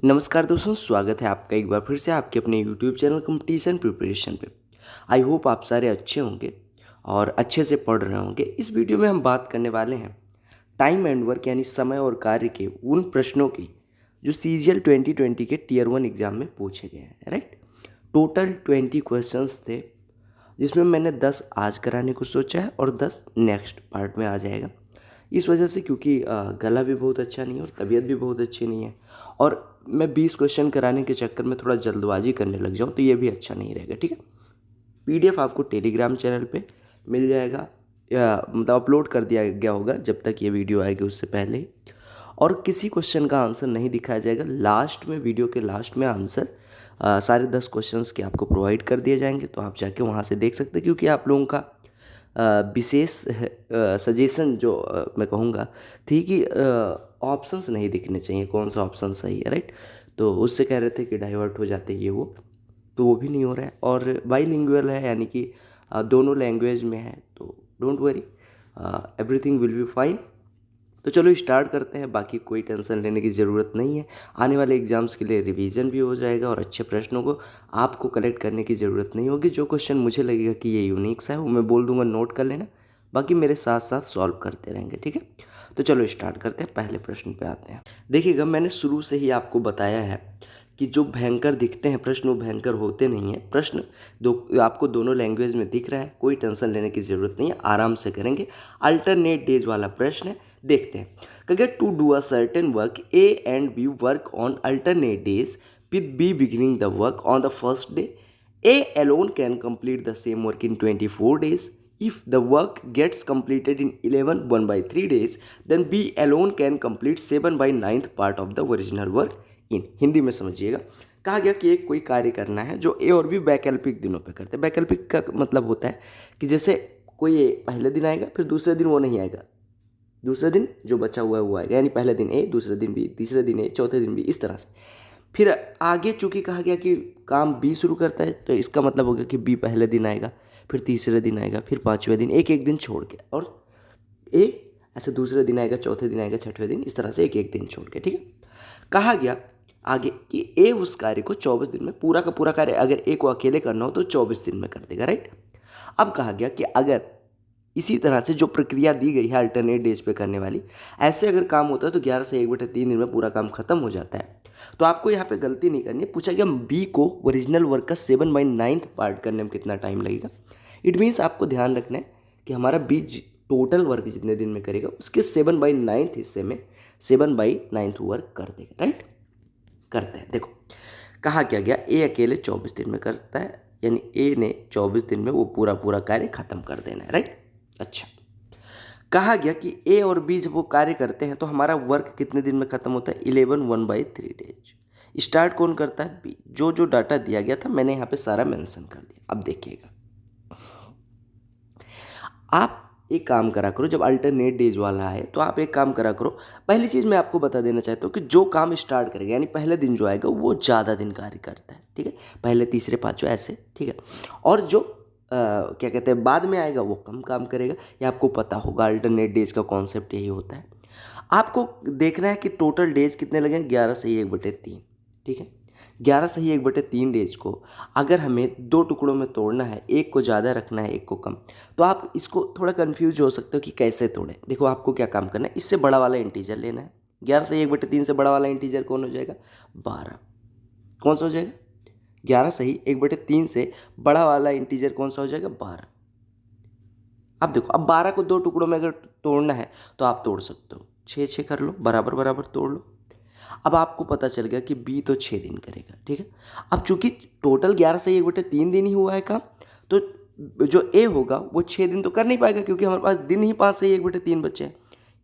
नमस्कार दोस्तों, स्वागत है आपका एक बार फिर से आपके अपने यूट्यूब चैनल कंपटीशन प्रिपरेशन पे। आई होप आप सारे अच्छे होंगे और अच्छे से पढ़ रहे होंगे। इस वीडियो में हम बात करने वाले हैं टाइम एंड वर्क यानी समय और कार्य के उन प्रश्नों की जो CGL 2020 के टीयर 1 एग्जाम में पूछे गए हैं। राइट, टोटल 20 क्वेश्चंस थे, जिसमें मैंने 10 आज कराने को सोचा है और 10 नेक्स्ट पार्ट में आ जाएगा। इस वजह से क्योंकि गला भी बहुत अच्छा नहीं है और तबीयत भी बहुत अच्छी नहीं है, और मैं 20 क्वेश्चन कराने के चक्कर में थोड़ा जल्दबाजी करने लग जाऊँ तो ये भी अच्छा नहीं रहेगा। ठीक है, PDF आपको टेलीग्राम चैनल पे मिल जाएगा, या मतलब अपलोड कर दिया गया होगा जब तक ये वीडियो आएगी उससे पहले ही। और किसी क्वेश्चन का आंसर नहीं दिखाया जाएगा, लास्ट में वीडियो के लास्ट में आंसर सारे 10 क्वेश्चंस के आपको प्रोवाइड कर दिए जाएंगे, तो आप जाके वहाँ से देख सकते हैं। क्योंकि आप लोगों का विशेष सजेशन जो मैं कहूँगा थी कि ऑप्शंस नहीं दिखने चाहिए, कौन सा ऑप्शन सही है। राइट, तो उससे कह रहे थे कि डाइवर्ट हो जाते ये वो, तो वो भी नहीं हो रहा है। और बाईलिंगुअल है, यानी कि दोनों लैंग्वेज में है, तो don't worry, everything will be fine. तो चलो स्टार्ट करते हैं। बाकी कोई टेंशन लेने की ज़रूरत नहीं है, आने वाले एग्जाम्स के लिए रिवीजन भी हो जाएगा और अच्छे प्रश्नों को आपको कलेक्ट करने की ज़रूरत नहीं होगी। जो क्वेश्चन मुझे लगेगा कि ये यूनिक सा है वो मैं बोल दूंगा, नोट कर लेना, बाकी मेरे साथ साथ सॉल्व करते रहेंगे। ठीक है, तो चलो स्टार्ट करते हैं। पहले प्रश्न पे आते हैं। देखिएगा, मैंने शुरू से ही आपको बताया है कि जो भयंकर दिखते हैं प्रश्न वो भयंकर होते नहीं हैं। प्रश्न आपको दोनों लैंग्वेज में दिख रहा है, कोई टेंशन लेने की ज़रूरत नहीं है, आराम से करेंगे। अल्टरनेट डेज वाला प्रश्न है, देखते हैं। कहेगा to do a certain work, A and B work on alternate days with B beginning the work on the first day. A alone can complete the same work in 24 days. If the work gets completed in 11 1/3 days, then B alone can complete 7/9 part of the original work in। Hindi में समझिएगा, कहा गया कि एक कोई कार्य करना है जो A और B वैकल्पिक दिनों पे करते हैं। वैकल्पिक का मतलब होता है कि जैसे कोई पहले दिन आएगा, फिर दूसरे दिन वो नहीं आएगा, दूसरे दिन जो बचा हुआ है वो आएगा, यानी पहले दिन A, दूसरे दिन B, तीसरे दिन A, चौथे दिन B, इस तरह से। फिर आगे चूंकि कहा गया कि काम B शुरू करता है, तो इसका मतलब हो गया कि B पहले दिन आएगा, फिर तीसरे दिन आएगा, फिर पाँचवें दिन, एक एक दिन छोड़ के, और A ऐसे दूसरे दिन आएगा, चौथे दिन आएगा, छठवें दिन, इस तरह से एक एक दिन छोड़ के। ठीक है, कहा गया आगे कि A उस कार्य को 24 दिन में, पूरा का पूरा कार्य अगर A को अकेले करना हो तो 24 दिन में कर देगा। राइट, अब कहा गया कि अगर इसी तरह से जो प्रक्रिया दी गई है अल्टरनेट डेज पे करने वाली, ऐसे अगर काम होता है तो 11 से 1/3 दिन में पूरा काम खत्म हो जाता है। तो आपको यहाँ पे गलती नहीं करनी है। पूछा गया बी को ओरिजिनल वर्क का 7/9 पार्ट करने में कितना टाइम लगेगा। इट मीन्स आपको ध्यान रखना है कि हमारा बी टोटल वर्क जितने दिन में करेगा उसके 7/9 हिस्से में 7/9 वर्क कर देगा। राइट, करते हैं। देखो, कहा क्या गया, ए अकेले 24 दिन में करता है, यानी ए ने 24 दिन में वो पूरा पूरा कार्य खत्म कर देना है। राइट, अच्छा, कहा गया कि ए और बी जब वो कार्य करते हैं तो हमारा वर्क कितने दिन में खत्म होता है, 11 1/3 डेज। स्टार्ट कौन करता है, बी। जो जो डाटा दिया गया था मैंने यहाँ पे सारा मेंशन कर दिया। अब देखिएगा, आप एक काम करा करो, जब अल्टरनेट डेज वाला है तो आप एक काम करा करो। पहली चीज़ मैं आपको बता देना चाहता हूँ कि जो काम स्टार्ट करेगा, यानी पहले दिन जो आएगा वो ज़्यादा दिन कार्य करता है। ठीक है, पहले तीसरे पाँचवें ऐसे। ठीक है, और जो क्या कहते हैं बाद में आएगा वो कम काम करेगा। ये आपको पता होगा, अल्टरनेट डेज का कॉन्सेप्ट यही होता है। आपको देखना है कि टोटल डेज कितने लगे, 11 सही 1/3। ठीक है, 11 सही 1/3 डेज को अगर हमें दो टुकड़ों में तोड़ना है, एक को ज़्यादा रखना है, एक को कम, तो आप इसको थोड़ा कन्फ्यूज हो सकते हो कि कैसे तोड़ें। देखो, आपको क्या काम करना है, इससे बड़ा वाला इंटीजर लेना है। 11 सही 1/3 से बड़ा वाला इंटीजर कौन हो जाएगा, 12। कौन सा हो जाएगा, 11 सही 1/3 से बड़ा वाला इंटीजर कौन सा हो जाएगा, 12। अब देखो, अब 12 को दो टुकड़ों में अगर तोड़ना है तो आप तोड़ सकते हो, 6 6 कर लो, बराबर बराबर तोड़ लो। अब आपको पता चल गया कि बी तो 6 दिन करेगा। ठीक है, अब चूंकि टोटल 11 से 1/3 दिन ही हुआ है काम, तो जो ए होगा वो 6 दिन तो कर नहीं पाएगा, क्योंकि हमारे पास दिन ही 5 से 1/3 बचे हैं।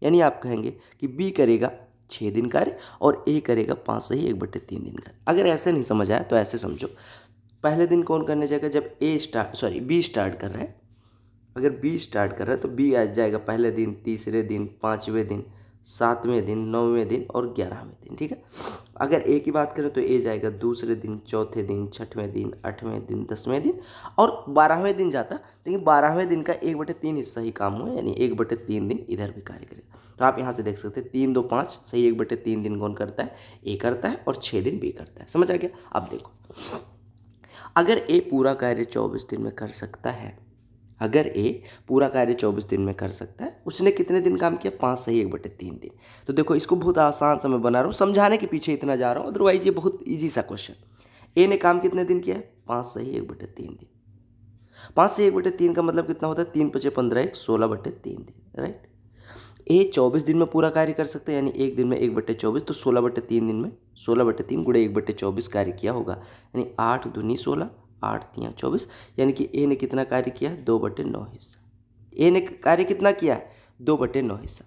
यानी आप कहेंगे कि बी करेगा 6 दिन कार्य और ए करेगा 5 से ही 1/3 दिन कार्य। अगर ऐसे नहीं समझ आया तो ऐसे समझो, पहले दिन कौन करने जाएगा, जब बी स्टार्ट कर रहा है, अगर बी स्टार्ट कर रहा है तो बी आ जाएगा पहले दिन, तीसरे दिन, पाँचवें दिन, 7वें दिन, 9वें दिन और 11वें दिन। ठीक है, अगर ए की बात करें तो ए जाएगा दूसरे दिन, चौथे दिन, 6वें दिन, 8वें दिन, 10वें दिन और 12वें दिन जाता। लेकिन 12वें दिन का 1/3 हिस्सा ही काम हुआ, यानी 1/3 दिन इधर भी कार्य करेगा। तो आप यहाँ से देख सकते हैं 3, 2, 5 सही, 1/3 दिन कौन करता है? ए करता है और 6 दिन बी करता है। समझ आ गया? अब देखो, अगर ए पूरा कार्य 24 दिन में कर सकता है, अगर ए पूरा कार्य 24 दिन में कर सकता है, उसने कितने दिन काम किया? 5 सही 1/3 दिन। तो देखो, इसको बहुत आसान सा मैं बना रहा हूँ, समझाने के पीछे इतना जा रहा हूँ, अदरवाइज ये बहुत ईजी सा क्वेश्चन। ए ने काम कितने दिन किया है? 5 सही 1/3 दिन। 5 सही 1/3 का मतलब कितना होता है? 3 × 5 = 15, 16/3 दिन, राइट। ए 24 दिन में पूरा कार्य कर सकते हैं, यानी एक दिन में 1/24, तो 16/3 दिन में 16/3 × 1/24 कार्य किया होगा, यानी 8 दूनी 16, 8 तियाँ 24, यानी कि ए ने कितना कार्य किया है? 2/9 हिस्सा। ए ने कार्य कितना किया है? 2/9 हिस्सा।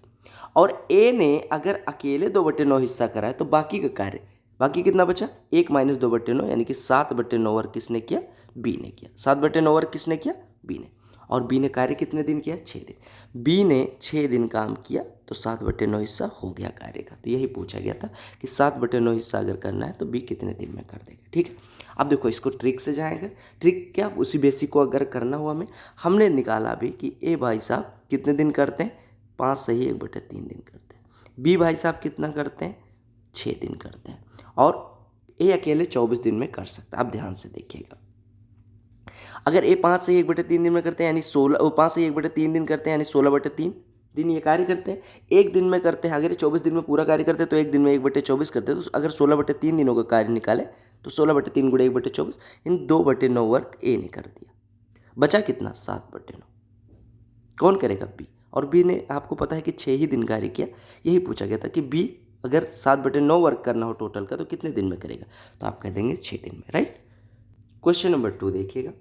और ए ने अगर अकेले 2/9 हिस्सा करा है तो बाकी का कार्य, बाकी कितना बचा? 1 - 2/9, यानी कि 7/9 वर्क किसने किया? बी ने किया। 7/9 वर्क किसने किया? बी ने। और बी ने कार्य कितने दिन किया? 6 दिन। बी ने 6 दिन काम किया तो 7/9 हिस्सा हो गया कार्य का। तो यही पूछा गया था कि 7/9 हिस्सा अगर करना है तो बी कितने दिन में कर देगा। ठीक है, अब देखो इसको ट्रिक से जाएंगे। ट्रिक क्या? उसी बेसिक को अगर करना हुआ हमने निकाला अभी कि ए भाई साहब कितने दिन करते हैं? 5 सही 1/3 दिन करते हैं। बी भाई साहब कितना करते हैं? 6 दिन करते हैं। और ए अकेले 24 दिन में कर सकता है। अब ध्यान से देखिएगा, अगर ए 5 सही 1/3 दिन में करते हैं, यानी 16, 5 सही 1/3 दिन करते हैं, यानी 16/3 दिन ये कार्य करते हैं। एक दिन में करते हैं, अगर ये 24 दिन में पूरा कार्य करते हैं तो एक दिन में 1/24 करते हैं। तो अगर 16/3 दिनों का कार्य निकाले तो 16/3 × 1/24, यानी 2/9 वर्क ए ने कर दिया। बचा कितना? 7/9। कौन करेगा? बी। और बी ने, आपको पता है कि 6 ही दिन कार्य किया। यही पूछा गया था कि बी अगर 7/9 वर्क करना हो टोटल का तो कितने दिन में करेगा? तो आप कह देंगे 6 दिन में, राइट। क्वेश्चन नंबर 2 देखिएगा,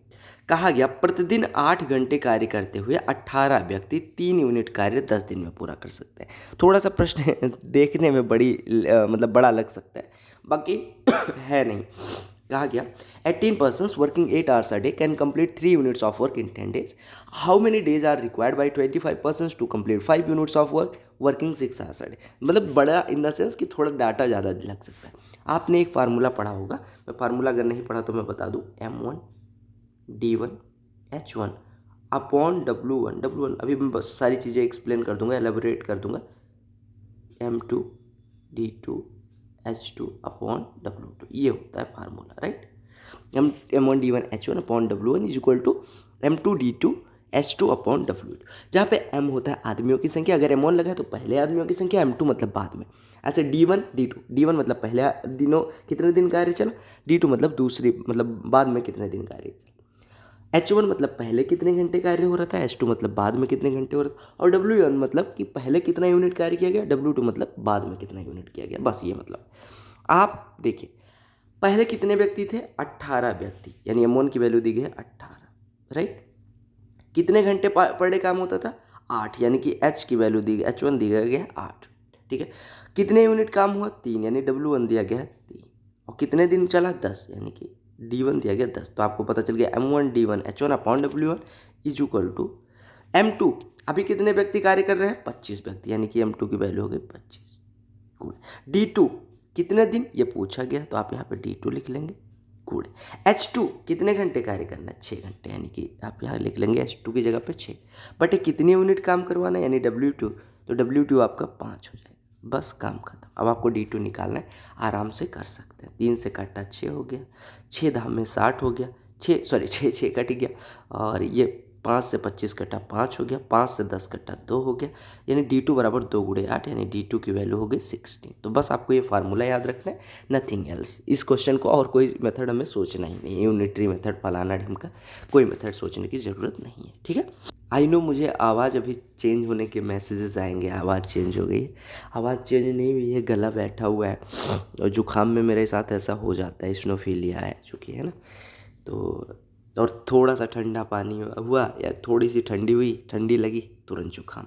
कहा गया प्रतिदिन 8 घंटे कार्य करते हुए 18 व्यक्ति 3 यूनिट कार्य 10 दिन में पूरा कर सकते हैं। थोड़ा सा प्रश्न देखने में मतलब बड़ा लग सकता है, बाकी है नहीं। कहा गया 18 persons working 8 hours a day can complete 3 units of work in 10 days. How many days are required by 25 persons to complete 5 units of work working 6 hours a day? मतलब बड़ा इन द सेंस कि थोड़ा data ज़्यादा लग सकता है। आपने एक फार्मूला पढ़ा होगा, मैं फार्मूला अगर नहीं पढ़ा तो मैं बता दूँ, M1 D1 H1 upon W1 अभी मैं बस सारी चीज़ें एक्सप्लेन कर दूंगा, एलेबोरेट कर दूंगा। M2 D2 H2 upon W2, ये होता है formula, right. M1 D1 H1 upon W1 is equal to M2 D2 H2 upon W2, जहाँ पे M होता है आदमियों की संख्या, अगर M1 लगा है तो पहले आदमियों की संख्या, M2 मतलब बाद में। अच्छा, D1 मतलब पहले दिनों कितने दिन कार्य चला, D2 मतलब दूसरी मतलब बाद में कितने दिन कार्य चला। H1 मतलब पहले कितने घंटे कार्य हो रहा था, H2 मतलब बाद में कितने घंटे हो रहा था, और W1 मतलब कि पहले कितना यूनिट कार्य किया गया, W2 मतलब बाद में कितना यूनिट किया गया। बस ये मतलब। आप देखिए, पहले कितने व्यक्ति थे? 18 व्यक्ति, यानी M1 की वैल्यू दी गई है 18, राइट। कितने घंटे पर डे काम होता था? 8, यानी कि H की वैल्यू दी गई, H1 दी गई है 8, ठीक है। कितने यूनिट काम हुआ? 3, यानी W1 दिया गया है 3, और कितने दिन चला? 10, यानी कि D1 दिया गया 10। तो आपको पता चल गया M1 D1 H1 upon W1 is equal to M2। अभी कितने व्यक्ति कार्य कर रहे हैं? 25 व्यक्ति, यानी कि M2 की वैल्यू हो गई 25। गुड। D2 कितने दिन, ये पूछा गया, तो आप यहाँ पे D2 लिख लेंगे। गुड। H2 कितने घंटे कार्य करना है? 6 घंटे, यानी कि आप यहाँ लिख लेंगे H2 की जगह पे 6। बट ये कितनी यूनिट काम करवाना है, यानी W2, तो W2 आपका 5 हो जाएगा। बस काम खत्म। अब आपको D2 निकालना है, आराम से कर सकते हैं। 3 से काटा 6 हो गया, 6 धाम में 60 हो गया, 6 कट गया, और ये 5 से 25 कटा 5 हो गया, 5 से 10 कटा 2 हो गया, यानी D2 बराबर 2 × 8, यानी D2 की वैल्यू हो गई 16। तो बस आपको ये फार्मूला याद रखना है, नथिंग एल्स। इस क्वेश्चन को और कोई मेथड हमें सोचना ही नहीं है, यूनिटरी मेथड फलाना ढिमका, कोई मेथड सोचने की ज़रूरत नहीं है, ठीक है। आई नो मुझे आवाज़ अभी चेंज होने के मैसेजेस आएंगे, आवाज़ चेंज हो गई है। आवाज़ चेंज नहीं हुई है, गला बैठा हुआ है, और जुकाम में मेरे साथ ऐसा हो जाता है, स्नोफीलिया है चूँकि, है ना। तो और थोड़ा सा ठंडा पानी हुआ या थोड़ी सी ठंडी हुई, ठंडी लगी, तुरंत जुकाम।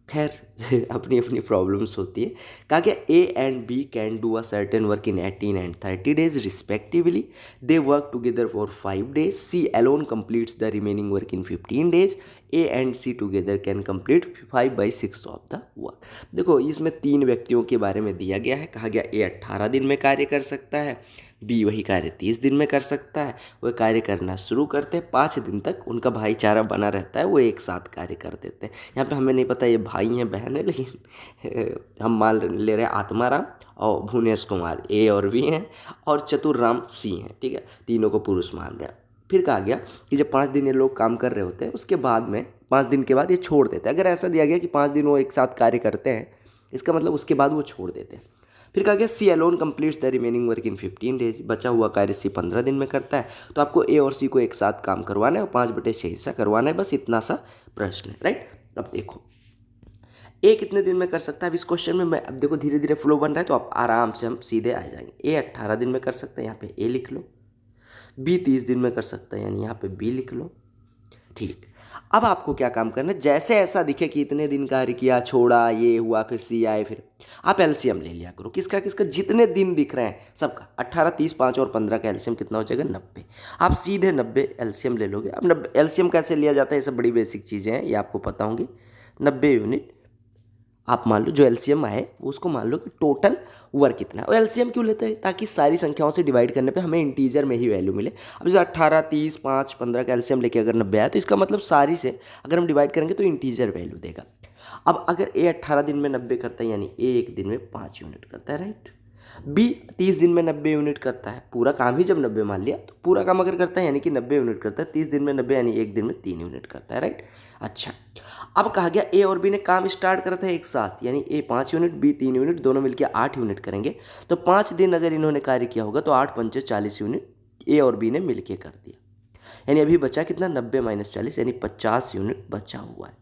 खैर अपनी अपनी प्रॉब्लम्स होती है। कहा गया A and B can do a certain work in 18 and 30 days respectively. They work together for 5 days। C alone completes the remaining work in 15 days। A and C together can complete 5/6 of the work. देखो इसमें 3 व्यक्तियों के बारे में दिया गया है, कहा गया ए 18 दिन में कार्य कर सकता है, बी वही कार्य 30 दिन में कर सकता है। वह कार्य करना शुरू करते हैं, 5 दिन तक उनका भाईचारा बना रहता है, वो एक साथ कार्य कर देते हैं। यहाँ पे हमें नहीं पता ये भाई हैं बहन है, लेकिन हम मान ले रहे हैं आत्माराम और भुवनेश कुमार ए और बी हैं और चतुर्राम सी हैं, ठीक है, तीनों को पुरुष मान रहे हैं। फिर कहा गया कि जब 5 दिन ये लोग काम कर रहे होते हैं, उसके बाद में 5 दिन के बाद ये छोड़ देते हैं। अगर ऐसा दिया गया कि 5 दिन वो एक साथ कार्य करते हैं, इसका मतलब उसके बाद वो छोड़ देते हैं। फिर कहा गया C alone completes the remaining work in 15 days. बचा हुआ कार्य सी 15 दिन में करता है। तो आपको ए और सी को एक साथ काम करवाना है और 5/6 हिस्सा करवाना है, बस इतना सा प्रश्न है, राइट। अब देखो ए कितने दिन में कर सकता है। अब इस क्वेश्चन में मैं अब देखो धीरे धीरे फ्लो बन रहा है, तो आप आराम से हम सीधे आ जाएंगे। ए 18 दिन में कर सकता है, यहाँ पे ए लिख लो। बी 30 दिन में कर सकता है, यानी यहाँ पे बी लिख लो। ठीक, अब आपको क्या काम करना है, जैसे ऐसा दिखे कि इतने दिन कार्य किया, छोड़ा, ये हुआ, फिर सी आए, फिर आप एलसीएम ले लिया करो। किसका किसका, जितने दिन दिख रहे हैं सबका। 18, 30, 5 और 15 का एलसीएम कितना हो जाएगा, 90। आप सीधे 90 एलसीएम ले लोगे। अब 90 एलसीएम कैसे लिया जाता है, ये सब बड़ी बेसिक चीज़ें हैं, ये आपको पता होंगी। 90 यूनिट आप मान लो, जो एलसीएम आए उसको मान लो कि टोटल वर्क कितना है। और एलसीएम क्यों लेते हैं, ताकि सारी संख्याओं से डिवाइड करने पे हमें इंटीजर में ही वैल्यू मिले। अब जैसे 18, 30, 5, 15 का एलसीएम लेके अगर 90 आया, तो इसका मतलब सारी से अगर हम डिवाइड करेंगे तो इंटीजर वैल्यू देगा। अब अगर ए 18 दिन में 90 करता है, यानी ए एक दिन में 5 यूनिट करता है, राइट। बी 30 दिन में 90 यूनिट करता है, पूरा काम ही जब 90 मान लिया, तो पूरा काम अगर करता है यानी कि 90 यूनिट करता है, 30 दिन में 90 यानी एक दिन में 3 यूनिट करता है, राइट। अच्छा, अब कहा गया ए और बी ने काम स्टार्ट करा था एक साथ, यानी ए 5 यूनिट बी 3 यूनिट, दोनों मिलकर 8 यूनिट करेंगे। तो 5 दिन अगर इन्होंने कार्य किया होगा तो 8 पंचे 40 यूनिट ए और बी ने मिलकर कर दिया। यानी अभी बचा कितना, 90 - 40 यानी 50 यूनिट बचा हुआ है।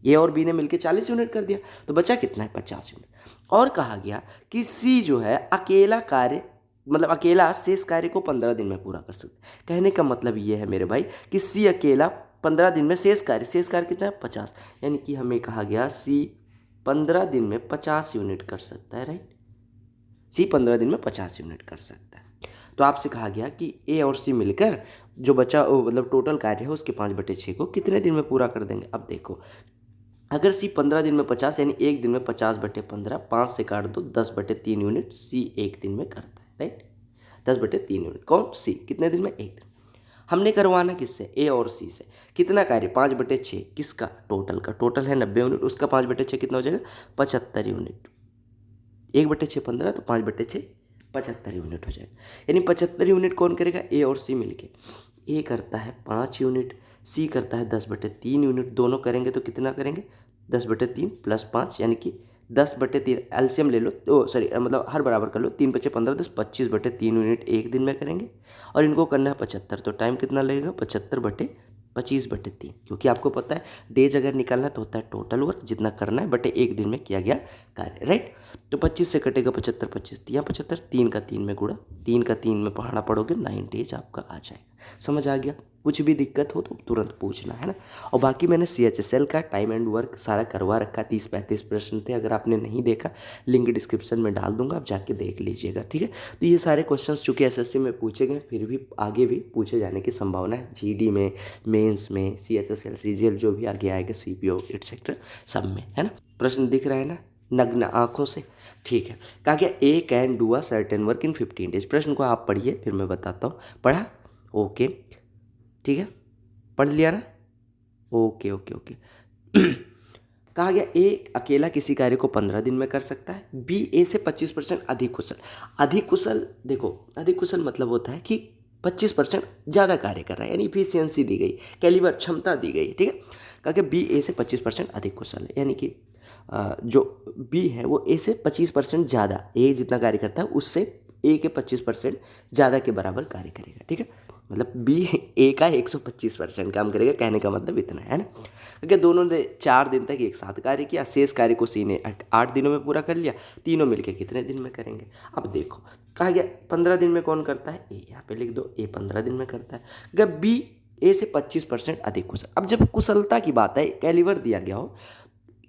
ए और बी ने मिलकर 40 यूनिट कर दिया, तो बचा कितना है, 50 यूनिट। और कहा गया कि सी जो है अकेला कार्य, मतलब अकेला शेष कार्य को 15 दिन में पूरा कर सकता है। कहने का मतलब ये है मेरे भाई कि सी अकेला 15 दिन में शेष कार्य कितना है, 50। यानी कि हमें कहा गया सी 15 दिन में 50 यूनिट कर सकता है, राइट। सी 15 दिन में 50 यूनिट कर सकता है। तो आपसे कहा गया कि ए और सी मिलकर जो बचा मतलब टोटल कार्य है उसके 5/6 को कितने दिन में पूरा कर देंगे। अब देखो, अगर सी 15 दिन में 50 यानी एक दिन में 50/15, 5 से काट दो, 10/3 यूनिट सी एक दिन में करता है, राइट। 10/3 यूनिट कौन, सी कितने दिन में, एक दिन। हमने करवाना किससे, ए और सी से। कितना कार्य, 5/6 किसका, टोटल का। टोटल है 90 यूनिट, उसका 5/6 कितना हो जाएगा, 75 यूनिट। 1/6 15, तो 5/6 75 यूनिट हो जाएगा। यानी 75 यूनिट कौन करेगा, ए और सी मिलके। ए करता है 5 यूनिट, सी करता है 10/3 यूनिट, दोनों करेंगे तो कितना करेंगे, 10/3 + 5 यानी कि 10/3। एलसीएम ले लो, तो सॉरी मतलब हर बराबर कर लो, 3 × 5 = 15, 10 25/3 यूनिट एक दिन में करेंगे। और इनको करना है 75, तो टाइम कितना लगेगा, 75/25/3, क्योंकि आपको पता है डेज अगर निकालना तो होता है टोटल वर्क, जितना करना है बटे एक दिन में किया गया कार्य, राइट। तो 25 से कटेगा 75, 25 यहाँ 75, 3 का 3 में गुणा, 3 का 3 में पढ़ना पड़ोगे, 9 डेज आपका आ जाएगा। समझ आ गया। कुछ भी दिक्कत हो तो तुरंत पूछना है ना। और बाकी मैंने CHSL का टाइम एंड वर्क सारा करवा रखा, 30-35 प्रश्न थे। अगर आपने नहीं देखा, लिंक डिस्क्रिप्शन में डाल दूंगा, आप जाके देख लीजिएगा, ठीक है। तो ये सारे क्वेश्चंस चूँकि SSC में पूछे गए, फिर भी आगे भी पूछे जाने की संभावना है। GD में, मेंस में, CHSL CGL जो भी आगे आएगा, CPO एटसेट्रा सब में, है ना। प्रश्न दिख रहा है ना नग्न आँखों से, ठीक है। कहा गया a can do a certain work in 15 days. प्रश्न को आप पढ़िए, फिर मैं बताता हूँ। पढ़ा, ओके, ठीक है, पढ़ लिया ना, ओके ओके ओके। कहा गया ए अकेला किसी कार्य को 15 दिन में कर सकता है, बी ए से 25% अधिक कुशल। अधिक कुशल, देखो अधिक कुशल मतलब होता है कि 25% ज़्यादा कार्य कर रहा है, यानी इफिशियंसी दी गई, कैलिबर क्षमता दी गई, ठीक है। कहा गया बी ए से 25% अधिक कुशल है, यानी कि जो बी है वो ए से 25% ज़्यादा, ए जितना कार्य करता है उससे ए के 25% ज़्यादा के बराबर कार्य करेगा, ठीक है। मतलब बी ए का 125% काम करेगा, कहने का मतलब इतना है ना। क्योंकि दोनों ने 4 दिन तक एक साथ कार्य किया, शेष कार्य को सी ने 8 दिनों में पूरा कर लिया, तीनों मिलके कितने दिन में करेंगे। अब देखो कहा गया 15 दिन में कौन करता है, ए, यहाँ पे लिख दो, ए 15 दिन में करता है। अगर बी ए से 25% अधिक कुशल। अब जब कुशलता की बात है, कैलिबर दिया गया हो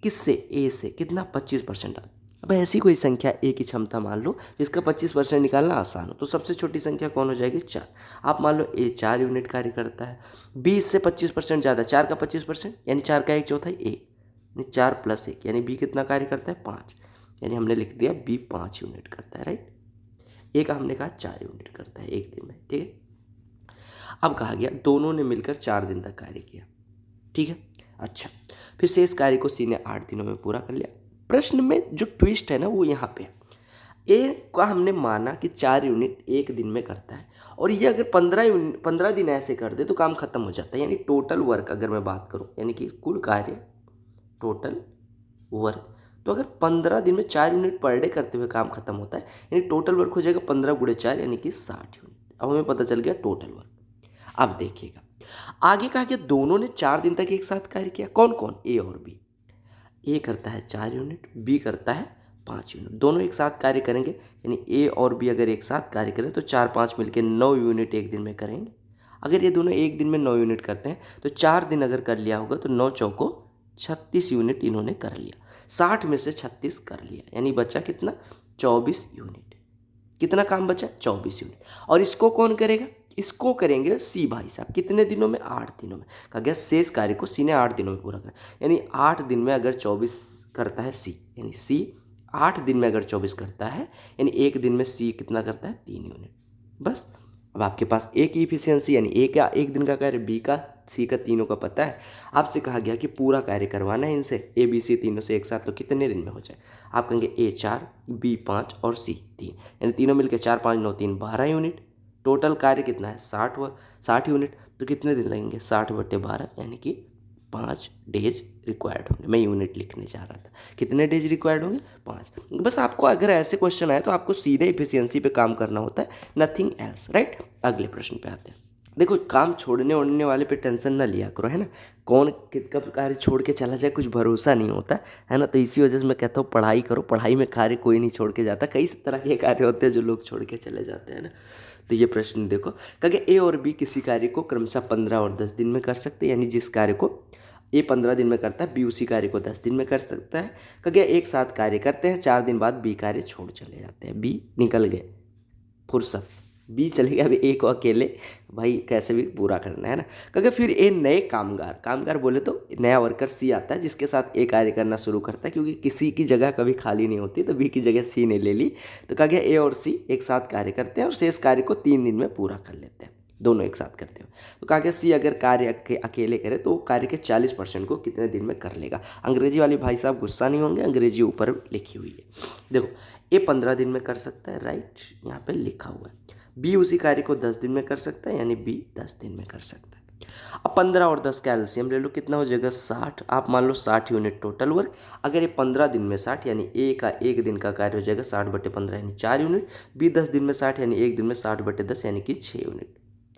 किससे, ए से, कितना 25%। अब ऐसी कोई संख्या ए की क्षमता मान लो जिसका 25% निकालना आसान हो, तो सबसे छोटी संख्या कौन हो जाएगी? 4। आप मान लो ए 4 यूनिट कार्य करता है, बी इससे 25% ज़्यादा, 4 का 25% यानी 4 का 1/4 ए, यानी 4 + 1 यानी बी कितना कार्य करता है? 5, यानी हमने लिख दिया बी 5 यूनिट करता है, राइट। ए का हमने कहा 4 यूनिट करता है एक दिन में, ठीक है। अब कहा गया दोनों ने मिलकर 4 दिन तक कार्य किया, ठीक है। अच्छा, फिर शेष कार्य को सी ने 8 दिनों में पूरा कर लिया। प्रश्न में जो ट्विस्ट है ना वो यहाँ पे है। ए का हमने माना कि 4 यूनिट एक दिन में करता है, और ये अगर 15 दिन ऐसे कर दे तो काम खत्म हो जाता है। यानी टोटल वर्क अगर मैं बात करूँ, यानी कि कुल कार्य, टोटल वर्क, तो अगर 15 दिन में 4 यूनिट पर डे करते हुए काम खत्म होता है, यानी टोटल वर्क हो जाएगा 15 × 4 यानी कि 60 यूनिट। अब हमें पता चल गया टोटल वर्क। अब देखिएगा आगे कहा कि दोनों ने 4 दिन तक एक साथ कार्य किया। कौन कौन? ए और बी। ए करता है 4 यूनिट, बी करता है 5 यूनिट। दोनों एक साथ कार्य करेंगे, यानी ए और बी अगर एक साथ कार्य करें तो 4 5 मिलकर 9 यूनिट एक दिन में करेंगे। अगर ये दोनों एक दिन में 9 यूनिट करते हैं तो 4 दिन अगर कर लिया होगा तो 9 चौको 36 यूनिट इन्होंने कर लिया। 60 में से 36 कर लिया, यानी बचा कितना? 24 यूनिट। कितना काम बचा? 24 यूनिट। और इसको कौन करेगा? इसको करेंगे सी भाई साहब। कितने दिनों में? 8 दिनों में। कहा गया शेष कार्य को सी ने 8 दिनों में पूरा करा, यानी 8 दिन में अगर 24 करता है सी, यानी सी 8 दिन में अगर 24 करता है, यानी एक दिन में सी कितना करता है? 3 यूनिट। बस। अब आपके पास ए की इफिशियंसी, यानी ए का एक दिन का कार्य, बी का, सी का, तीनों का पता है। आपसे कहा गया कि पूरा कार्य करवाना है इनसे, ए बी सी तीनों से एक साथ, तो कितने दिन में हो जाए? आप कहेंगे ए 4, बी 5 और सी 3, यानी तीनों मिलकर 4 5 9 3 12 यूनिट। टोटल कार्य कितना है? 60 यूनिट। तो कितने दिन लगेंगे? 60/12 यानी कि 5 डेज रिक्वायर्ड होंगे। मैं यूनिट लिखने जा रहा था। कितने डेज रिक्वायर्ड होंगे? 5। बस आपको अगर ऐसे क्वेश्चन आए तो आपको सीधे इफिशियंसी पे काम करना होता है, नथिंग एल्स, राइट। अगले प्रश्न पे आते हैं। देखो, काम छोड़ने ओढ़ने वाले पे टेंशन ना लिया करो, है ना। कौन कब कार्य छोड़ के चला जाए कुछ भरोसा नहीं होता, है ना। तो इसी वजह से मैं कहता हूँ पढ़ाई करो, पढ़ाई में कार्य कोई नहीं छोड़ के जाता। कई तरह के कार्य होते हैं जो लोग छोड़ के चले जाते हैं ना। तो ये प्रश्न देखो, कहा ए और बी किसी कार्य को क्रमशः 15 और 10 दिन में कर सकते हैं, यानी जिस कार्य को ए 15 दिन में करता है, बी उसी कार्य को 10 दिन में कर सकता है। कहा एक साथ कार्य करते हैं, 4 दिन बाद बी कार्य छोड़ चले जाते हैं। बी निकल गए, फुर्सत, बी चले गए। अभी ए को अकेले भाई कैसे भी पूरा करना है ना। क्योंकि फिर ए नए कामगार बोले तो नया वर्कर सी आता है जिसके साथ ए कार्य करना शुरू करता है, क्योंकि किसी की जगह कभी खाली नहीं होती, तो बी की जगह सी ने ले ली। तो कहा गया ए और सी एक साथ कार्य करते हैं और शेष कार्य को 3 दिन में पूरा कर लेते हैं, दोनों एक साथ करते हो। तो कहा गया सी अगर कार्य अकेले करे तो वो कार्य के 40% को कितने दिन में कर लेगा। अंग्रेजी वाले भाई साहब गुस्सा नहीं होंगे, अंग्रेजी ऊपर लिखी हुई है। देखो, ए 15 दिन में कर सकता है, राइट, यहाँ पे लिखा हुआ है। बी उसी कार्य को 10 दिन में कर सकता है, यानी बी 10 दिन में कर सकता है। अब 15 और 10 का एलसीएम ले लो, कितना हो जाएगा? 60। आप मान लो 60 यूनिट टोटल वर्क। अगर ये 15 दिन में 60, यानी ए का एक दिन का कार्य हो जाएगा 60/15 यानी 4 यूनिट। बी 10 दिन में 60, यानी एक दिन में 60/10 यानी कि 6 यूनिट।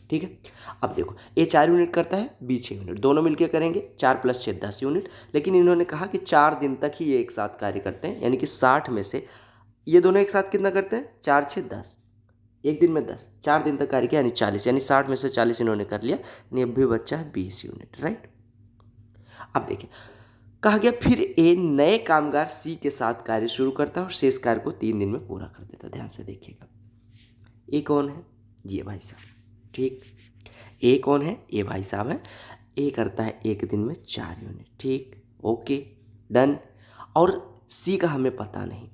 ठीक है। अब देखो, ए 4 यूनिट करता है, बी 6 यूनिट, दोनों मिलकर करेंगे 4 + 6 10 यूनिट। लेकिन इन्होंने कहा कि 4 दिन तक ही ये एक साथ कार्य करते हैं, यानी कि 60 में से ये दोनों एक साथ कितना करते हैं? 4 6 10, एक दिन में 10, 4 दिन तक कार्य किया यानी 40, यानी 60 में से 40 इन्होंने कर लिया, यानी अब भी बच्चा है 20 यूनिट, राइट। अब देखिए, कहा गया फिर ए नए कामगार सी के साथ कार्य शुरू करता है और शेष कार्य को 3 दिन में पूरा कर देता है। ध्यान से देखिएगा, ए कौन है? ये भाई साहब, ठीक। ए कौन है? ये भाई साहब है। ए करता है एक दिन में 4 यूनिट, ठीक, ओके, डन। और सी का हमें पता नहीं,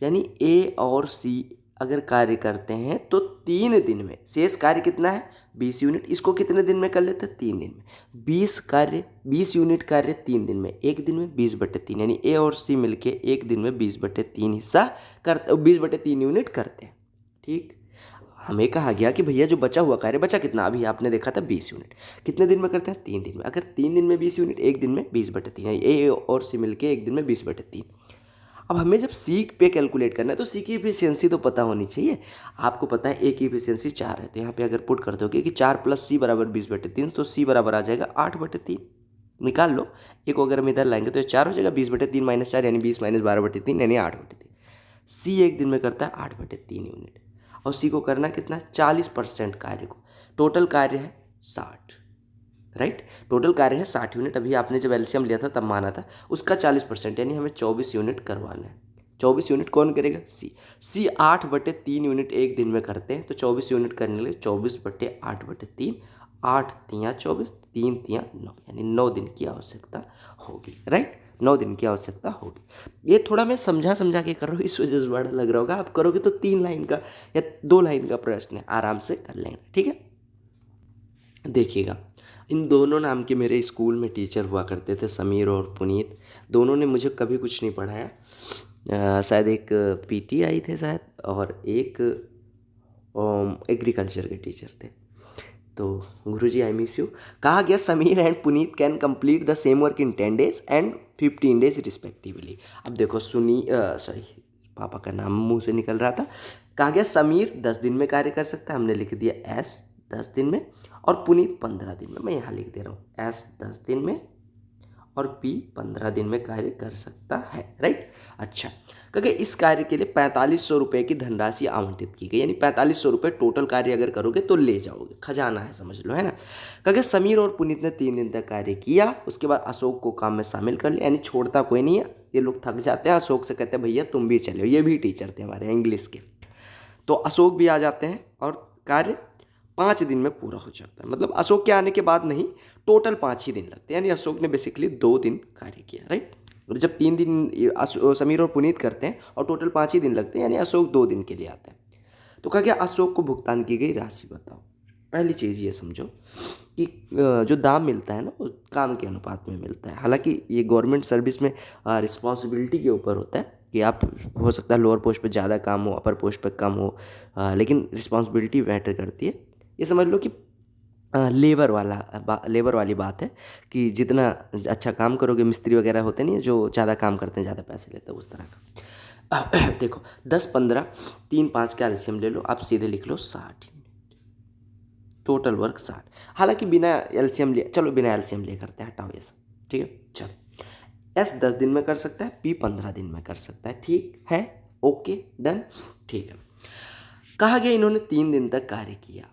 यानी ए और सी अगर कार्य करते हैं तो 3 दिन में, शेष कार्य कितना है? 20 यूनिट। इसको कितने दिन में कर लेते हैं? 3 दिन में। 20 यूनिट कार्य 3 दिन में, एक दिन में 20/3, यानी ए और सी मिलके एक दिन में 20/3 हिस्सा करते, 20/3 यूनिट करते हैं, ठीक। हमें कहा गया कि भैया जो बचा हुआ कार्य, बचा कितना? अभी आपने देखा था 20 यूनिट। कितने दिन में करते हैं? 3 दिन में। अगर 3 दिन में 20 यूनिट, एक दिन में 20/3, यानी ए और सी मिलके एक दिन में 20/3। अब हमें जब सी पे कैलकुलेट करना है तो सी की इफिशियंसी तो पता होनी चाहिए। आपको पता है ए की इफिशियंसी 4 है, तो यहाँ पे अगर पुट कर दोगे कि 4 + C = 20/3, तो सी बराबर आ जाएगा 8/3। निकाल लो, एक को अगर हम इधर लाएंगे तो ये 4 हो जाएगा, 20/3 - 4 यानी 20 - 12/3 यानी 8/3। सी एक दिन में करता है 8/3 यूनिट, और सी को करना कितना? 40% कार्य को। टोटल कार्य है 60, राइट। टोटल कार्य है 60 यूनिट। अभी आपने जब एलसीएम लिया था तब माना था, उसका 40% यानी हमें 24 यूनिट करवाना है। 24 यूनिट कौन करेगा? सी 8/3 यूनिट एक दिन में करते हैं, तो 24 यूनिट करने के लिए 24/8/3, 8 तियाँ 24, 3 तियाँ 9, यानी 9 दिन की आवश्यकता होगी। राइट, 9 दिन की आवश्यकता होगी। ये थोड़ा मैं समझा के कर रहा हूँ, इस वजह से बड़ा लग रहा होगा। आप करोगे तो 3 लाइन का या 2 लाइन का प्रश्न है, आराम से कर लेंगे। ठीक है, देखिएगा, इन दोनों नाम के मेरे स्कूल में टीचर हुआ करते थे, समीर और पुनीत। दोनों ने मुझे कभी कुछ नहीं पढ़ाया। शायद एक पीटी आई थे शायद, और एक एग्रीकल्चर के टीचर थे। तो गुरुजी आई मिस यू। कहा गया Sameer and Puneet can complete the same work in 10 days and 15 days respectively. अब देखो सॉरी, पापा का नाम मुंह से निकल रहा था। कहा गया समीर 10 दिन में कार्य कर सकता है, हमने लिख दिया एस 10 दिन में, और पुनीत 15 दिन में। मैं यहाँ लिख दे रहा हूँ एस 10 दिन में और पी 15 दिन में कार्य कर सकता है। राइट, अच्छा, क्योंकि इस कार्य के लिए 4500 रुपये की धनराशि आवंटित की गई, यानी 4500 रुपये टोटल कार्य अगर करोगे तो ले जाओगे, खजाना है, समझ लो, है ना। क्योंकि समीर और पुनीत ने 3 दिन तक कार्य किया, उसके बाद अशोक को काम में शामिल कर लिया, यानी छोड़ता कोई नहीं है। ये लोग थक जाते हैं, अशोक से कहते हैं भैया तुम भी चलो। ये भी टीचर थे हमारे इंग्लिश के, तो अशोक भी आ जाते हैं और कार्य 5 दिन में पूरा हो जाता है। मतलब अशोक के आने के बाद नहीं, टोटल 5 ही दिन लगते हैं, यानी अशोक ने बेसिकली 2 दिन कार्य किया। राइट, जब 3 दिन समीर और पुनीत करते हैं और टोटल 5 ही दिन लगते हैं, यानी अशोक 2 दिन के लिए आता है। तो कहा गया अशोक को भुगतान की गई राशि बताओ। पहली चीज़ ये समझो कि जो दाम मिलता है ना, वो काम के अनुपात में मिलता है। हालांकि ये गवर्नमेंट सर्विस में रिस्पॉन्सिबिलिटी के ऊपर होता है कि आप, हो सकता है लोअर पोस्ट पे ज़्यादा काम हो, अपर पोस्ट पे कम हो, लेकिन रिस्पॉन्सिबिलिटी मैटर करती है। ये समझ लो कि लेबर वाली बात है कि जितना अच्छा काम करोगे, मिस्त्री वगैरह होते नहीं, जो ज़्यादा काम करते हैं ज़्यादा पैसे लेते हैं, उस तरह का। देखो 10 15 3 5 का एलसीएम ले लो, आप सीधे लिख लो 60 यूनिट, टोटल वर्क 60। हालांकि बिना एलसीएम लिए, चलो बिना एलसीएम लिए करते हैं, हटाओ ये सब। ठीक है, चलो एस 10 दिन में कर सकता है, पी 15 दिन में कर सकता है। ठीक है, ओके, डन। ठीक है, कहा गया इन्होंने 3 दिन तक कार्य किया,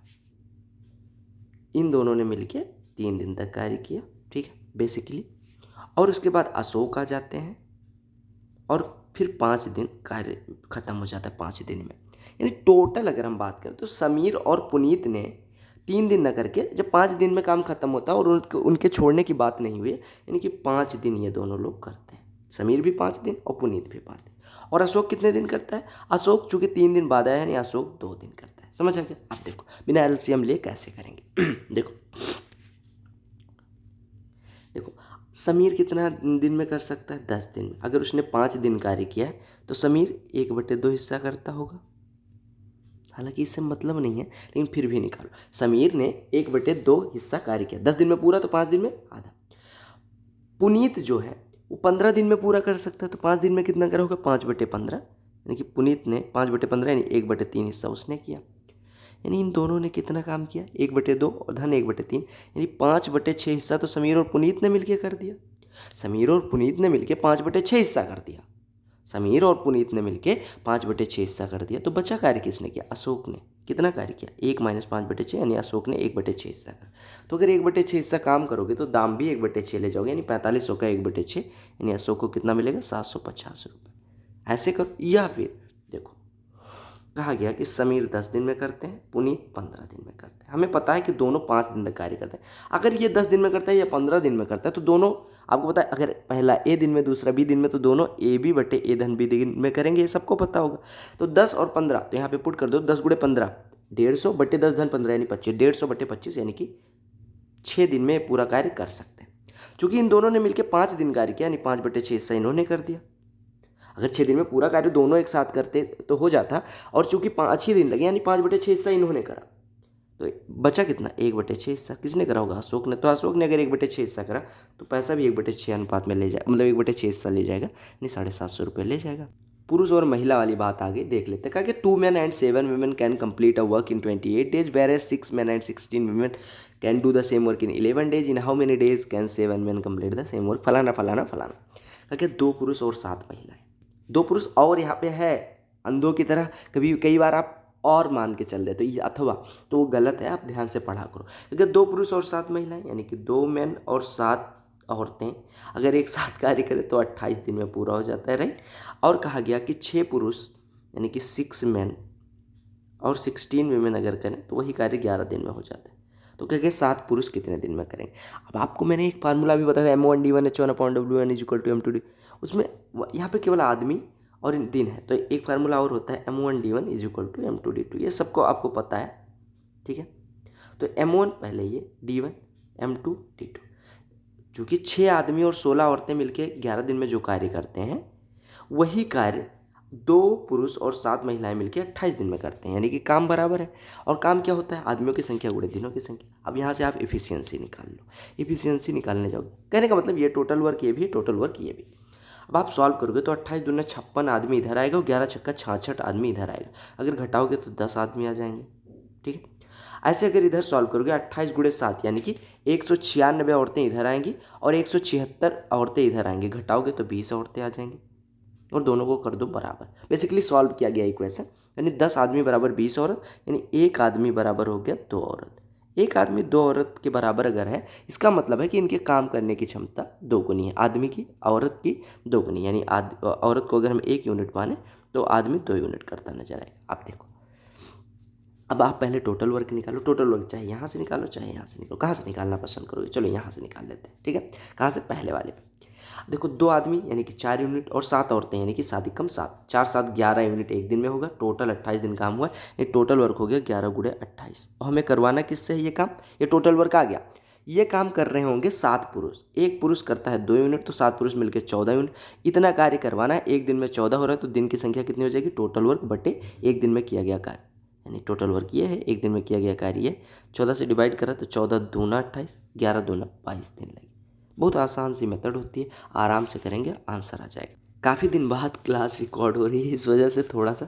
इन दोनों ने मिलकर 3 दिन तक कार्य किया। ठीक है, बेसिकली, और उसके बाद अशोक आ जाते हैं और फिर 5 दिन कार्य खत्म हो जाता है 5 दिन में। यानी टोटल अगर हम बात करें तो समीर और पुनीत ने 3 दिन न करके, जब 5 दिन में काम खत्म होता है और उनके छोड़ने की बात नहीं हुई, यानी कि 5 दिन ये दोनों लोग करते हैं। समीर भी 5 दिन और पुनीत भी 5 दिन। और अशोक कितने दिन करता है? अशोक चूंकि 3 दिन बाद आया, यानी अशोक 2 दिन करता है। समझ आ गया? अब देखो बिना एलसीएम लिए कैसे करेंगे। देखो देखो समीर कितना दिन में कर सकता है? 10 दिन में। अगर उसने 5 दिन कार्य किया है तो समीर 1/2 हिस्सा करता होगा। हालांकि इससे मतलब नहीं है, लेकिन फिर भी निकालो। समीर ने 1/2 हिस्सा कार्य किया, 10 दिन में पूरा, तो 5 दिन में आधा। पुनीत जो है वो 15 दिन में पूरा कर सकता है, तो 5 दिन में कितना करा होगा? 5/15, यानी कि पुनीत ने 5/15 यानी 1/3 हिस्सा उसने किया। यानी इन दोनों ने कितना काम किया? 1/2 और धन 1/3, यानी 5/6 हिस्सा तो समीर और पुनीत ने मिलकर कर दिया। समीर और पुनीत ने मिलकर 5/6 हिस्सा कर दिया। समीर और पुनीत ने मिलकर 5/6 हिस्सा कर दिया। तो बचा कार्य किसने किया? अशोक ने। कितना कार्य किया? 1 - 5/6, यानी अशोक ने 1/6 हिस्सा कर। तो अगर 1/6 हिस्सा काम करोगे तो दाम भी 1/6 ले जाओगे, यानी 4500 का 1/6, यानी अशोक को कितना मिलेगा? 750 रुपये। ऐसे करो। या फिर देखो, कहा गया कि समीर 10 दिन में करते हैं, पुनीत 15 दिन में करते हैं। हमें पता है कि दोनों 5 दिन तक कार्य करते हैं। अगर ये 10 दिन में करता है या 15 दिन में करता है, तो दोनों, आपको पता है, अगर पहला ए दिन में दूसरा बी दिन में, तो दोनों ए बी बटे ए धन बी दिन में करेंगे, ये सबको पता होगा। तो 10 और 15, तो यहाँ पे पुट कर दो, 10 × 15 150 बटे 10 धन 15 यानी 25, 150 बटे 25 यानी कि 6 दिन में पूरा कार्य कर सकते हैं। चूंकि इन दोनों ने मिलकर 5 दिन कार्य किया, यानी 5/6 हिस्सा इन्होंने कर दिया। अगर 6 दिन में पूरा कार्य दोनों एक साथ करते तो हो जाता, और चूंकि 5 ही दिन लगे, यानी 5/6 हिस्सा इन्होंने करा, तो बचा कितना? 1/6 हिस्सा किसने करा होगा? अशोक ने। तो अशोक ने अगर 1/6 हिस्सा करा तो पैसा भी 1/6 अनुपात में ले जाए, मतलब 1/6 हिस्सा ले जाएगा, यानी 750 रुपये ले जाएगा। पुरुष और महिला वाली बात आगे देख लेते हैं। कहा कि 2 men and 7 women can complete a work in 28 days, whereas 6 men and 16 women can do the same work in 11 days. In how many days can 7 men complete the same work? फलाना फलाना फलाना। कहा कि 2 पुरुष और 7 महिलाएं। 2 पुरुष और यहाँ पे है अंधों की तरह, कभी कई बार आप और मान के चल देते, तो ये अथवा, तो वो गलत है, आप ध्यान से पढ़ा करो। क्योंकि 2 पुरुष और 7 महिलाएं, यानी कि 2 men और 7 औरतें अगर एक साथ कार्य करें तो 28 दिन में पूरा हो जाता है, राइट। और कहा गया कि 6 पुरुष यानी कि 6 मैन और 16 वीमेन अगर करें तो वही कार्य 11 दिन में हो जाता है। तो क्या क्या 7 पुरुष कितने दिन में करेंगे। अब आपको मैंने एक फार्मूला भी बताया, M1D1H1/W1 उसमें यहाँ पे केवल आदमी और दिन है, तो एक फार्मूला और होता है M1D1 = M2D2। ये सबको आपको पता है, ठीक है। तो M1 पहले ये, D1 M2 D2। चूँकि 6 आदमी और 16 औरतें मिलकर 11 दिन में जो कार्य करते हैं वही कार्य 2 पुरुष और 7 महिलाएं मिलकर 28 दिन में करते हैं, यानी कि काम बराबर है। और काम क्या होता है, आदमियों की संख्या गुणे दिनों की संख्या। अब यहाँ से आप एफिशिएंसी निकाल लो। एफिशिएंसी निकालने जाओगे, कहने का मतलब ये टोटल वर्क ये भी है, टोटल वर्क ये भी। अब आप सॉल्व करोगे तो 28 दूना 56 आदमी इधर आएगा और 11 छक्का 66 आदमी इधर आएगा। अगर घटाओगे तो 10 आदमी आ जाएंगे, ठीक है। ऐसे अगर इधर सॉल्व करोगे 28 × 7 यानी कि 196 औरतें इधर आएंगी और 176 औरतें इधर आएंगी, घटाओगे तो 20 औरतें आ जाएंगी और दोनों को कर दो बराबर। बेसिकली सॉल्व किया गया इक्वेशन, यानी 10 आदमी बराबर 20 औरत, यानी एक आदमी बराबर हो गया 2 औरत। एक आदमी 2 औरत के बराबर अगर है, इसका मतलब है कि इनके काम करने की क्षमता दोगुनी है, आदमी की औरत की दोगुनी। यानी औरत को अगर हम 1 यूनिट माने तो आदमी 2 यूनिट करता नजर आएगा। आप देखो, अब आप पहले टोटल वर्क निकालो। टोटल वर्क चाहे यहाँ से निकालो चाहे यहाँ से निकालो, कहाँ से निकालना पसंद करोगे, चलो यहाँ से निकाल लेते हैं, ठीक है। कहाँ से, पहले वाले पे। देखो 2 आदमी यानी कि 4 यूनिट और 7 औरतें यानी कि 7 कम 7, 4 7 11 यूनिट एक दिन में होगा। टोटल 28 दिन काम हुआ, ये टोटल वर्क हो गया 11 × 28। और हमें करवाना किससे है ये काम, ये टोटल वर्क आ गया। ये काम कर रहे होंगे 7 पुरुष, एक पुरुष करता है 2 यूनिट, तो 7 पुरुष मिलकर 14 यूनिट। इतना कार्य करवाना है, एक दिन में 14 हो रहा है, तो दिन की संख्या कितनी हो जाएगी, टोटल वर्क बटे एक दिन में किया गया कार्य। यानी टोटल वर्क ये है, एक दिन में किया गया कार्य ये। 14 से डिवाइड करा तो 14 दूना 28, 11 दूना 22 दिन लगे। बहुत आसान सी मेथड होती है, आराम से करेंगे आंसर आ जाएगा। काफ़ी दिन बाद क्लास रिकॉर्ड हो रही है, इस वजह से थोड़ा सा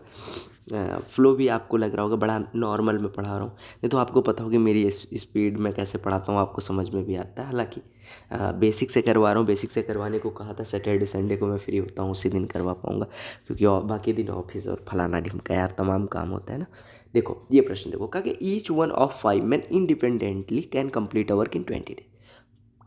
फ्लो भी आपको लग रहा होगा, बड़ा नॉर्मल में पढ़ा रहा हूँ। नहीं तो आपको पता होगा मेरी इस स्पीड में कैसे पढ़ाता हूँ, आपको समझ में भी आता है। हालांकि बेसिक से करवा रहा हूँ, बेसिक से करवाने को कहा था, सैटरडे संडे को मैं फ्री होता हूँ, उसी दिन करवा पाऊँगा, क्योंकि बाकी दिन ऑफिस और फलाना ढिमका यार तमाम काम होता है ना। देखो ये प्रश्न देखो, कहा कि each one of 5 men independently can complete a work in 20 days।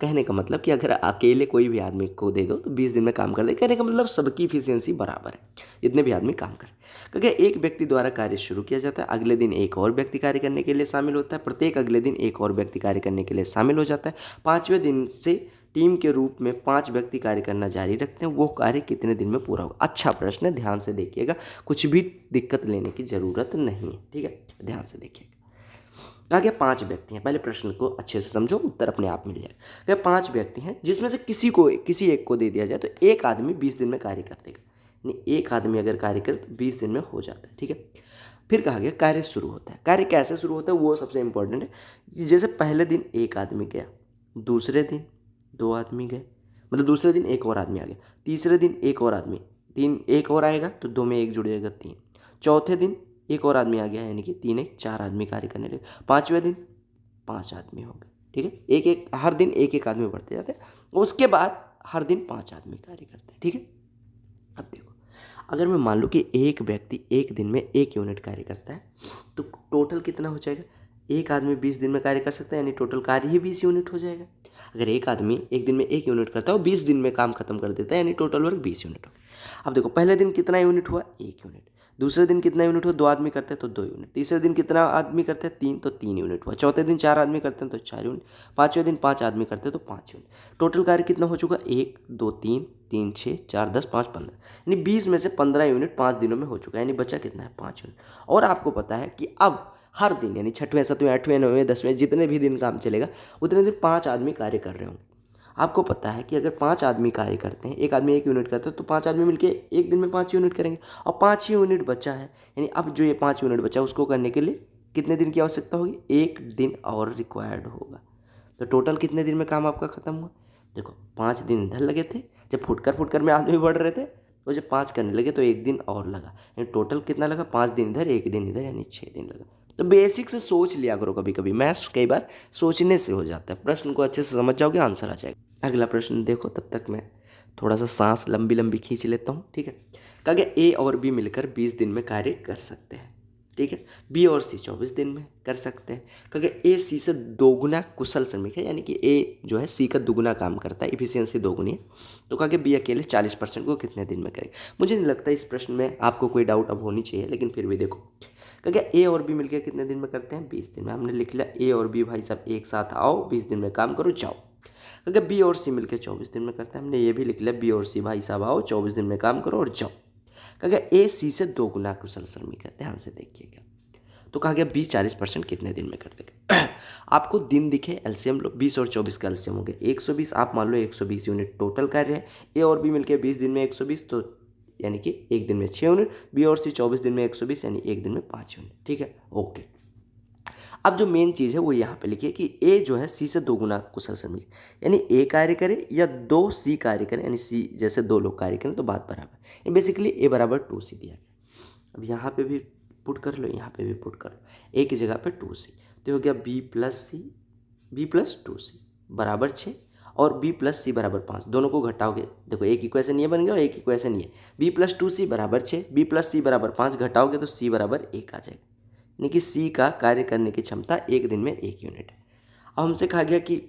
कहने का मतलब कि अगर अकेले कोई भी आदमी को दे दो तो 20 दिन में काम कर दे। कहने का मतलब सबकी इफिशियंसी बराबर है, जितने भी आदमी काम करें। क्योंकि एक व्यक्ति द्वारा कार्य शुरू किया जाता है, अगले दिन एक और व्यक्ति कार्य करने के लिए शामिल होता है, प्रत्येक अगले दिन एक और व्यक्ति कार्य करने के लिए शामिल हो जाता है। 5वें दिन से टीम के रूप में 5 व्यक्ति कार्य करना जारी रखते हैं, वो कार्य कितने दिन में पूरा होगा। अच्छा प्रश्न है, ध्यान से देखिएगा, कुछ भी दिक्कत लेने की ज़रूरत नहीं है, ठीक है, ध्यान से देखिएगा। कहा गया 5 व्यक्ति हैं, पहले प्रश्न को अच्छे से समझो, उत्तर अपने आप मिल जाएगा। कहा 5 व्यक्ति हैं जिसमें से किसी एक को दे दिया जाए तो एक आदमी 20 दिन में कार्य कर देगा। यानी एक आदमी अगर कार्य करे तो 20 दिन में हो जाता है, ठीक है। फिर कहा गया कार्य शुरू होता है। कार्य कैसे शुरू होता है वो सबसे इंपॉर्टेंट है। जैसे पहले दिन एक आदमी गया, दूसरे दिन 2 आदमी गए, मतलब दूसरे दिन एक और आदमी आ गया, तीसरे दिन एक और आदमी, 3 एक और आएगा तो 2 में 1 जुड़ जाएगा 3, चौथे दिन एक और आदमी आ गया, यानी कि 3 1 4 आदमी कार्य करने लगे, 5वें दिन 5 आदमी हो गए, ठीक है। एक एक हर दिन एक एक आदमी बढ़ते जाते हैं, उसके बाद हर दिन 5 आदमी कार्य करते हैं, ठीक है। अब देखो, अगर मैं मान लूँ कि एक व्यक्ति एक दिन में 1 यूनिट कार्य करता है तो टोटल कितना हो जाएगा, एक आदमी 20 दिन में कार्य कर सकता है, यानी टोटल कार्य ही 20 यूनिट हो जाएगा। अगर एक आदमी एक दिन में 1 यूनिट करता है और 20 दिन में काम खत्म कर देता है, यानी टोटल वर्क 20 यूनिट हो गया। अब देखो पहले दिन कितना यूनिट हुआ, 1 यूनिट। दूसरे दिन कितना यूनिट हुआ, 2 आदमी करते हैं तो 2 यूनिट। तीसरे दिन कितना आदमी करते हैं, 3, तो 3 यूनिट हुआ। चौथे दिन 4 आदमी करते हैं तो 4 यूनिट। 5वें दिन 5 आदमी करते हैं तो 5 यूनिट। टोटल कार्य कितना हो चुका, 1 2 3 3 6 4 10 5 15, यानी 20 में से 15 यूनिट 5 दिनों में हो चुका है, यानी बचा कितना है, 5 यूनिट। और आपको पता है कि अब हर दिन यानी 6वें 7वें 8वें 9वें 10वें जितने भी दिन काम चलेगा उतने दिन 5 आदमी कार्य कर रहे होंगे। आपको पता है कि अगर 5 आदमी कार्य करते हैं, एक आदमी 1 यूनिट करता है तो 5 आदमी मिलके एक दिन में 5 यूनिट करेंगे, और 5 ही यूनिट बचा है। यानी अब जो ये 5 यूनिट बचा उसको करने के लिए कितने दिन की आवश्यकता होगी, 1 दिन और रिक्वायर्ड होगा। तो टोटल कितने दिन में काम आपका खत्म हुआ, देखो 5 दिन इधर लगे थे, जब फुटकर में आदमी बढ़ रहे थे, तो जब 5 करने लगे तो 1 दिन और लगा, यानी टोटल कितना लगा, 5 दिन इधर 1 दिन इधर, यानी 6 दिन लगा। तो बेसिक से सोच लिया करो, कभी कभी मैथ्स कई बार सोचने से हो जाता है। प्रश्न को अच्छे से समझ जाओगे आंसर आ जाएगा। अगला प्रश्न देखो, तब तक मैं थोड़ा सा सांस लंबी लंबी खींच लेता हूँ, ठीक है। कहा गया ए और बी मिलकर 20 दिन में कार्य कर सकते हैं। ठीक है। बी और सी 24 दिन में कर सकते हैं, क्योंकि ए सी से दोगुना कुशल श्रमिक है, यानी कि ए जो है सी का दुगुना काम करता है, इफिशियंसी दोगुनी है। तो कहा कि बी अकेले 40% को कितने दिन में करेगा। मुझे नहीं लगता इस प्रश्न में आपको कोई डाउट अब होनी चाहिए, लेकिन फिर भी देखो, क्योंकि ए और बी मिलकर कितने दिन में करते हैं, 20 दिन में। हमने लिख लिया ए और बी भाई साहब एक साथ आओ, 20 दिन में काम करो, जाओ। क्योंकि बी और सी मिलकर 24 दिन में करते हैं, हमने ये भी लिख लिया बी और सी भाई साहब आओ, 24 दिन में काम करो और जाओ। क्योंकि ए सी से दोगुना कुशल श्रमिक है, ध्यान से देखिएगा। तो कहा गया बी 40% कितने दिन में कर देगा। आपको दिन दिखे, एलसीएम लो, 20 और 24 का एलसीएम हो गया 120। आप मान लो 120 यूनिट टोटल कार्य है। ए और बी मिलकर 20 दिन में 120, तो यानी कि एक दिन में 6 यूनिट। बी और सी 24 दिन में 120, यानी एक दिन में 5 यूनिट। ठीक है, ओके। अब जो मेन चीज़ है वो यहाँ पे लिखिए कि ए जो है सी से दोगुना कुशल श्रमिक, यानी ए कार्य करे या 2 सी कार्य करें, यानी सी जैसे 2 लोग कार्य करें तो बात बराबर। बेसिकली ए बराबर 2 सी दिया गया। अब यहाँ पे भी पुट कर लो, यहाँ पे भी पुट कर लो, ए की जगह पे 2 सी, तो हो गया बी प्लस सी, बी प्लस 2 सी बराबर 6, और बी प्लस सी बराबर 5। दोनों को घटाओगे, देखो एक इक्वेशन ये बन गया और एक इक्वेशन ये, बी प्लस 2 सी बराबर 6, बी प्लस सी बराबर 5, घटाओगे तो सी बराबर 1 आ जाएगा, यानी कि सी का कार्य करने की क्षमता एक दिन में 1 यूनिट है। अब हमसे कहा गया कि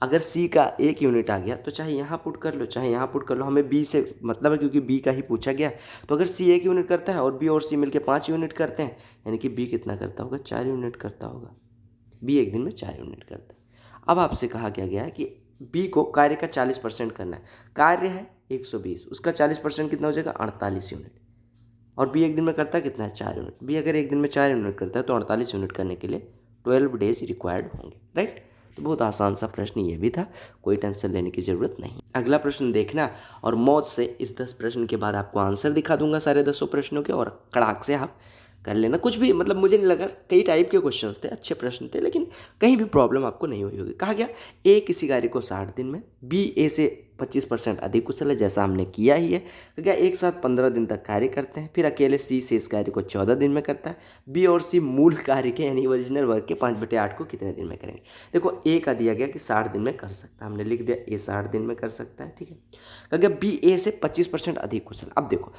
अगर सी का 1 यूनिट आ गया तो चाहे यहाँ पुट कर लो चाहे यहाँ पुट कर लो, हमें बी से मतलब है क्योंकि बी का ही पूछा गया। तो अगर सी 1 यूनिट करता है और बी और सी मिलकर 5 यूनिट करते हैं, यानी कि बी कितना करता होगा, 4 यूनिट करता होगा। बी एक दिन में 4 यूनिट करता है। अब आपसे कहा गया है कि बी को कार्य का 40% करना है। कार्य है 120, उसका 40% कितना हो जाएगा, 48 यूनिट। और बी एक दिन में करता है कितना है, 4 यूनिट। बी अगर एक दिन में 4 यूनिट करता है तो 48 यूनिट करने के लिए 12 डेज रिक्वायर्ड होंगे, राइट। तो बहुत आसान सा प्रश्न ये भी था, कोई टेंशन लेने की ज़रूरत नहीं। अगला प्रश्न देखना और मौज से इस 10 प्रश्न के बाद आपको आंसर दिखा दूंगा सारे 10 प्रश्नों के, और कड़ाक से आप कर लेना। कुछ भी मतलब मुझे नहीं लगा, कई टाइप के क्वेश्चन थे, अच्छे प्रश्न थे, लेकिन कहीं भी प्रॉब्लम आपको नहीं हुई होगी। कहा गया ए किसी कार्य को 60 दिन में, बी ए से 25% अधिक कुशल है, जैसा हमने किया ही है। तो क्या एक साथ 15 दिन तक कार्य करते हैं, फिर अकेले सी से इस कार्य को 14 दिन में करता है। बी और सी मूल कार्य के यानी ओरिजिनल वर्क के 5/8 को कितने दिन में करेंगे। देखो ए का दिया गया कि 60 दिन में कर सकता है, हमने लिख दिया ए 60 दिन में कर सकता है, ठीक है। क्या बी ए से 25% अधिक कुशल। अब देखो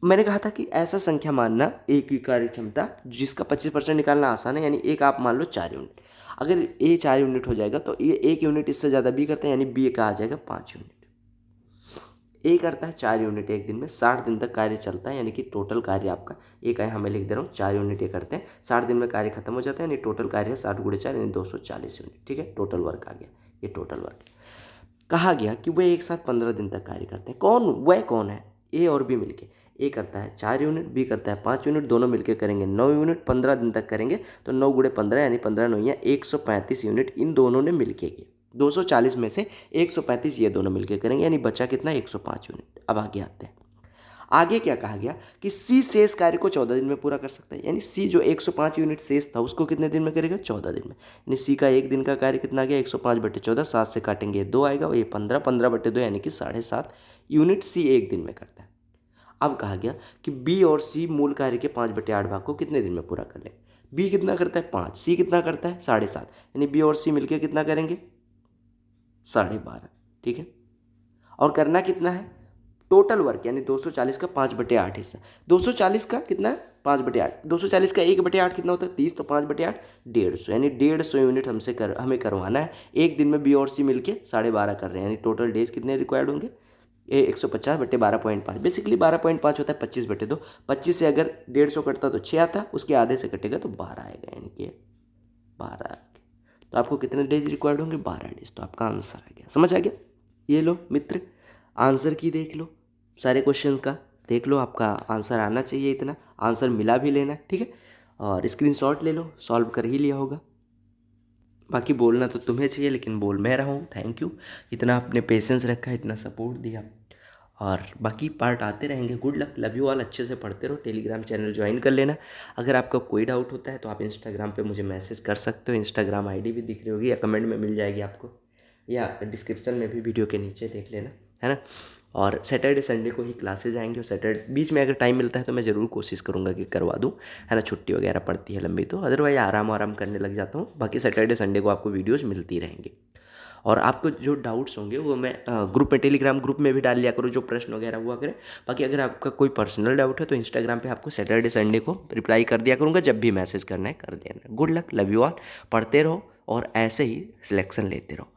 मैंने कहा था कि ऐसा संख्या मानना ए की कार्य क्षमता जिसका 25% निकालना आसान है, यानी एक आप मान लो 4 यूनिट। अगर ए 4 यूनिट हो जाएगा तो ये 1 यूनिट इससे ज़्यादा बी करता है, यानी बी का आ जाएगा 5 यूनिट। ए करता है 4 यूनिट एक दिन में, 60 दिन तक कार्य चलता है, यानी कि टोटल कार्य आपका एक है, हमें लिख दे रहा हूँ 4 यूनिट ये करते हैं, 60 दिन में कार्य खत्म हो जाता है, यानी टोटल कार्य है 60 × 4 यानी 240 यूनिट, ठीक है। टोटल वर्क आ गया, ये टोटल वर्क। कहा गया कि वह एक साथ 15 दिन तक कार्य करते हैं। कौन वह कौन है, ए और बी मिलके। ए करता है 4 यूनिट, बी करता है 5 यूनिट, दोनों मिलकर करेंगे 9 यूनिट, 15 दिन तक करेंगे, तो 9 × 15 यानी 15 9 या 135 यूनिट इन दोनों ने मिलके किया। 240 में से 135 ये दोनों मिलकर करेंगे, यानी बचा कितना, 105 यूनिट। अब आगे आते हैं, आगे क्या कहा गया कि सी शेष कार्य को 14 दिन में पूरा कर सकता है, यानी सी जो 105 यूनिट शेष था उसको कितने दिन में करेगा, 14 दिन में। यानी सी का एक दिन का कार्य कितना आ गया, 105/14, 7 से काटेंगे 2 आएगा, और ये 15, 15/2 यानी कि 7.5 यूनिट सी एक दिन में करता है। अब कहा गया कि बी और सी मूल कार्य के 5/8 भाग को कितने दिन में पूरा कर ले। बी कितना करता है 5, सी कितना करता है 7.5, यानी बी और सी मिलकर कितना करेंगे 12.5, ठीक है। और करना कितना है, टोटल वर्क यानी 240 का 5/8 हिस्सा। 240 का कितना है 5/8, 240 का 1/8 कितना होता है 30, तो 5/8 150, यानी 150 यूनिट हमें करवाना है। एक दिन में बी और सी मिलके 12.5 कर रहे हैं, यानी टोटल डेज कितने रिक्वायर्ड होंगे, ये 150/12.5, बेसिकली 12.5 होता है 25/2। 25 से अगर 150 कटता तो 6 आता, उसके आधे से कटेगा तो 12 आएगा, यानी कि 12। तो आपको कितने डेज रिक्वायर्ड होंगे, 12 डेज। तो आपका आंसर आ गया, समझ आ गया। ये लो मित्र, आंसर की देख लो, सारे क्वेश्चन का देख लो, आपका आंसर आना चाहिए, इतना आंसर मिला भी लेना, ठीक है। और स्क्रीनशॉट ले लो, सॉल्व कर ही लिया होगा। बाकी बोलना तो तुम्हें चाहिए, लेकिन बोल मैं रहा हूँ। थैंक यू, इतना आपने पेशेंस रखा, इतना सपोर्ट दिया, और बाकी पार्ट आते रहेंगे। Good luck, love you all, अच्छे से पढ़ते रहो। टेलीग्राम चैनल ज्वाइन कर लेना। अगर आपका कोई डाउट होता है तो आप इंस्टाग्राम पे मुझे मैसेज कर सकते हो, इंस्टाग्राम आईडी भी दिख रही होगी या कमेंट में मिल जाएगी आपको, या डिस्क्रिप्शन में भी वीडियो के नीचे देख लेना, है ना। और सैटरडे संडे को ही क्लासेज आएंगे, और सैटरडे बीच में अगर टाइम मिलता है तो मैं ज़रूर कोशिश करूँगा कि करवा दूँ, है ना। छुट्टी वगैरह पड़ती है लंबी तो, अदरवाइज आराम करने लग जाता हूँ। बाकी सैटरडे संडे को आपको वीडियोज़ मिलती रहेंगी। और आपको जो डाउट्स होंगे वो मैं ग्रुप में, टेलीग्राम ग्रुप में भी डाल लिया करो, जो प्रश्न वगैरह हुआ करे। बाकी अगर आपका कोई पर्सनल डाउट है तो इंस्टाग्राम पे आपको सैटरडे संडे को रिप्लाई कर दिया करूँगा, जब भी मैसेज करना है कर देना। Good luck, love you all, पढ़ते रहो और ऐसे ही सिलेक्शन लेते रहो।